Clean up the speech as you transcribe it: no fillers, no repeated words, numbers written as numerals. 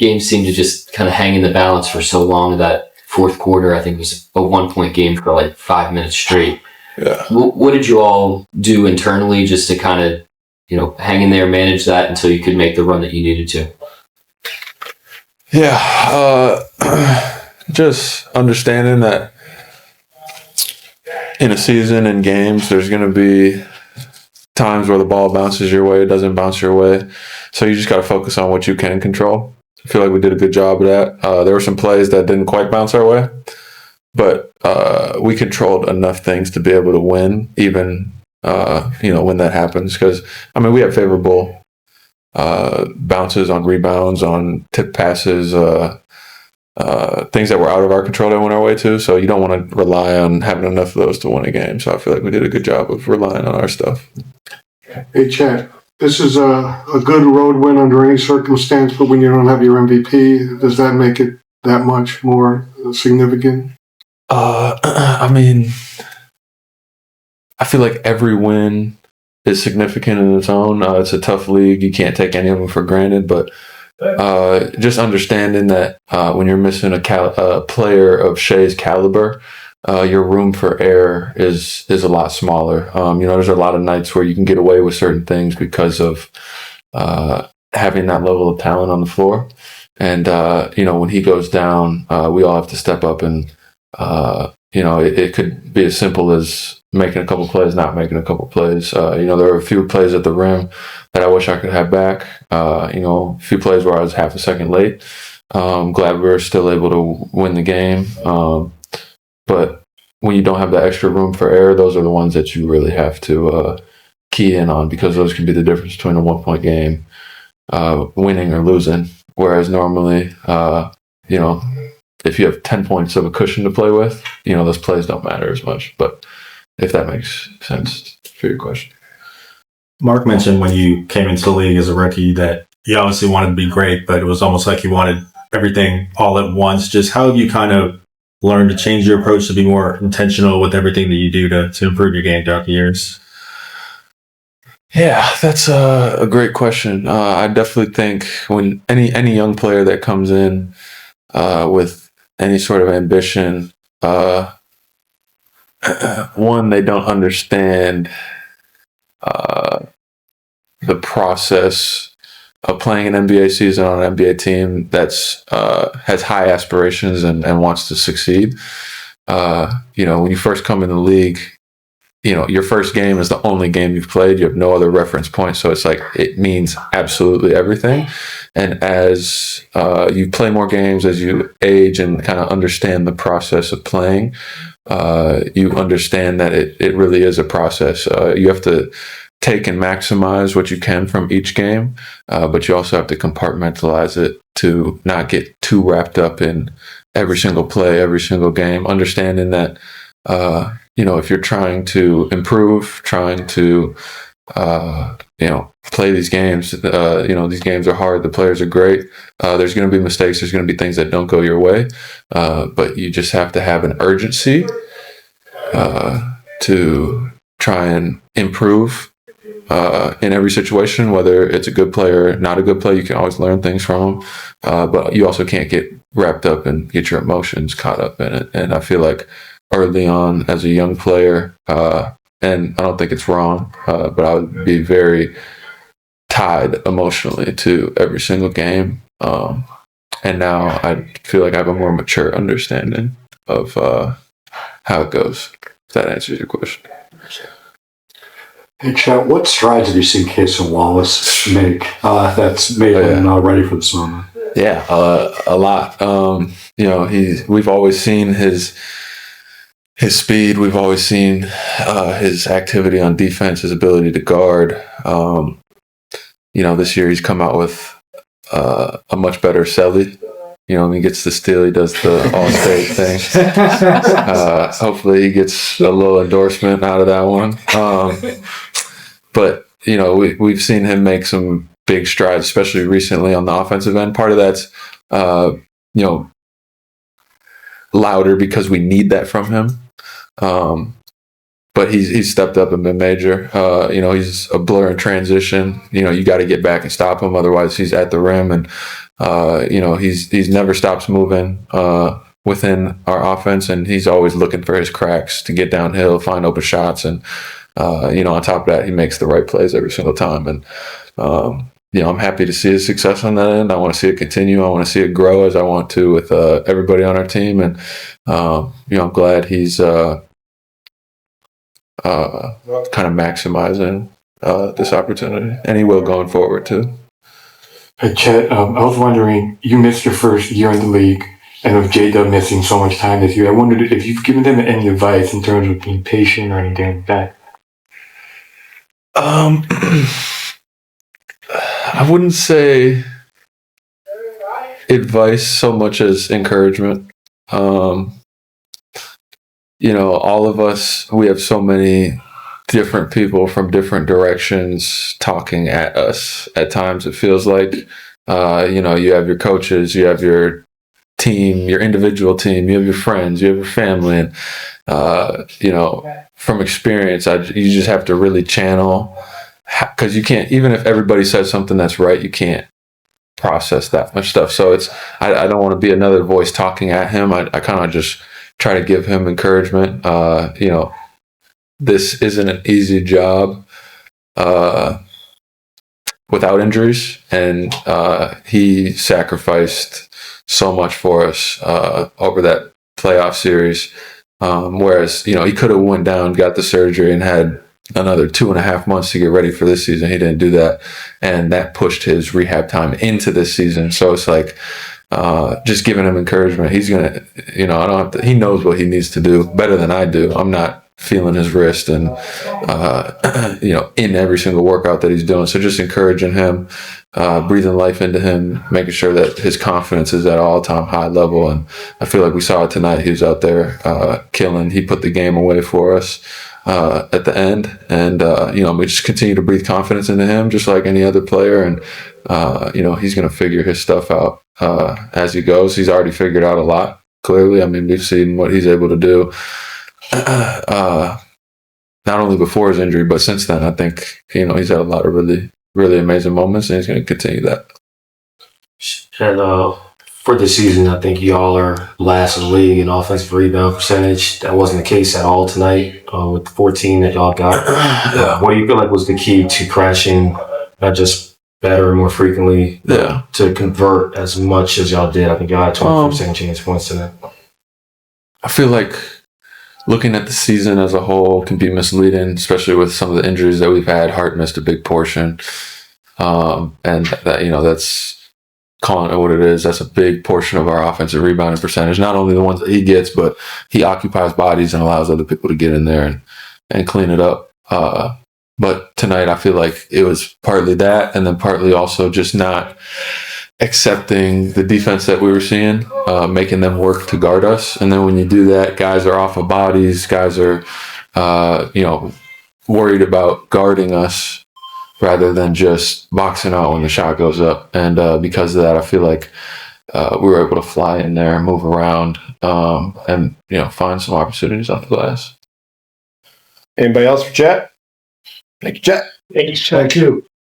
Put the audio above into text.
games seemed to just kind of hang in the balance for so long. That fourth quarter, I think, was a 1-point game for like 5 minutes straight. Yeah. What did you all do internally just to kind of, hang in there, manage that until you could make the run that you needed to? Yeah. Just understanding that in a season, in games, there's going to be times where the ball bounces your way, it doesn't bounce your way. So you just got to focus on what you can control. I feel like we did a good job of that. There were some plays that didn't quite bounce our way, but we controlled enough things to be able to win, even when that happens. Because we have favorable bounces on rebounds, on tip passes, things that were out of our control that went our way too. So you don't want to rely on having enough of those to win a game. So I feel like we did a good job of relying on our stuff. Hey, Chet, this is a good road win under any circumstance, but when you don't have your MVP, does that make it that much more significant? I feel like every win is significant in its own. It's a tough league. You can't take any of them for granted, but just understanding that when you're missing a player of Shai's caliber, your room for error is a lot smaller. There's a lot of nights where you can get away with certain things because of having that level of talent on the floor. And, when he goes down, we all have to step up and, it could be as simple as making a couple plays, not making a couple plays. There were a few plays at the rim that I wish I could have back. A few plays where I was half a second late. Glad we were still able to win the game. But when you don't have that extra room for error, those are the ones that you really have to key in on, because those can be the difference between a 1-point game, winning or losing. Whereas normally, if you have 10 points of a cushion to play with, those plays don't matter as much. But if that makes sense for your question. Mark mentioned when you came into the league as a rookie that you obviously wanted to be great, but it was almost like you wanted everything all at once. Just how have you kind of learned to change your approach to be more intentional with everything that you do to improve your game throughout the years? Yeah, that's a great question. I definitely think when any young player that comes in with any sort of ambition, one, they don't understand the process of playing an NBA season on an NBA team that's has high aspirations and wants to succeed. When you first come in the league, your first game is the only game you've played. You have no other reference point. So it's like, it means absolutely everything. And as you play more games, as you age and kind of understand the process of playing, you understand that it really is a process. You have to take and maximize what you can from each game, but you also have to compartmentalize it to not get too wrapped up in every single play, every single game, understanding that if you're trying to improve, trying to, play these games, these games are hard. The players are great. There's going to be mistakes. There's going to be things that don't go your way. But you just have to have an urgency to try and improve in every situation, whether it's a good player or not a good player. You can always learn things from them. But you also can't get wrapped up and get your emotions caught up in it. And I feel like early on as a young player, and I don't think it's wrong, but I would be very tied emotionally to every single game. And now I feel like I have a more mature understanding of how it goes, if that answers your question. Hey, Chet, what strides have you seen Cason Wallace make that's made him ready for the summer? Yeah, a lot. We've always seen his speed. We've always seen his activity on defense, his ability to guard. This year he's come out with a much better celly. When he gets the steal, he does the all-state thing. Hopefully he gets a little endorsement out of that one. But we've seen him make some big strides, especially recently on the offensive end. Part of that's louder because we need that from him. But he's stepped up and been major. He's a blur in transition. You got to get back and stop him. Otherwise, he's at the rim. And He's never stops moving within our offense, and he's always looking for his cracks to get downhill, find open shots, and on top of that, he makes the right plays every single time. And I'm happy to see his success on that end. I want to see it continue. I want to see it grow as I want to with everybody on our team. And I'm glad he's kind of maximizing this opportunity, and he will going forward too. Hey, Chet, I was wondering, you missed your first year in the league, and with J-Dub missing so much time this year, I wondered if you've given them any advice in terms of being patient or anything like that. I wouldn't say advice so much as encouragement. All of us, we have so many different people from different directions talking at us. At times it feels like, you have your coaches, you have your team, your individual team, you have your friends, you have your family. And, from experience, you just have to really channel, because you can't, even if everybody says something that's right, you can't process that much stuff. So I don't want to be another voice talking at him. I kind of just try to give him encouragement. This isn't an easy job without injuries, and he sacrificed so much for us over that playoff series. Whereas, he could have went down, got the surgery, and had another 2.5 months to get ready for this season. He didn't do that, and that pushed his rehab time into this season. So it's like just giving him encouragement. He's gonna, I don't have to. He knows what he needs to do better than I do. I'm not feeling his wrist and in every single workout that he's doing. So just encouraging him, breathing life into him, making sure that his confidence is at an all-time high level. And I feel like we saw it tonight. He was out there killing. He put the game away for us at the end. And we just continue to breathe confidence into him, just like any other player. And he's going to figure his stuff out as he goes. He's already figured out a lot, clearly. I mean, we've seen what he's able to do. Not only before his injury, but since then. I think he's had a lot of really, really amazing moments, and he's going to continue that. And for the season, I think y'all are last in the league in offensive rebound percentage. That wasn't the case at all tonight with the 14 that y'all got. What do you feel like was the key to crashing, not just better and more frequently, to convert as much as y'all did? I think y'all had 24% chance points tonight. I feel like looking at the season as a whole can be misleading, especially with some of the injuries that we've had. Hart missed a big portion. And that, that's calling it what it is. That's a big portion of our offensive rebounding percentage. Not only the ones that he gets, but he occupies bodies and allows other people to get in there and clean it up. But tonight I feel like it was partly that, and then partly also just not accepting the defense that we were seeing, making them work to guard us. And then when you do that, guys are off of bodies, guys are, worried about guarding us rather than just boxing out when the shot goes up. And because of that, I feel like we were able to fly in there, move around, and find some opportunities off the glass. Anybody else for Chet? Thank you, Chet. Thank you.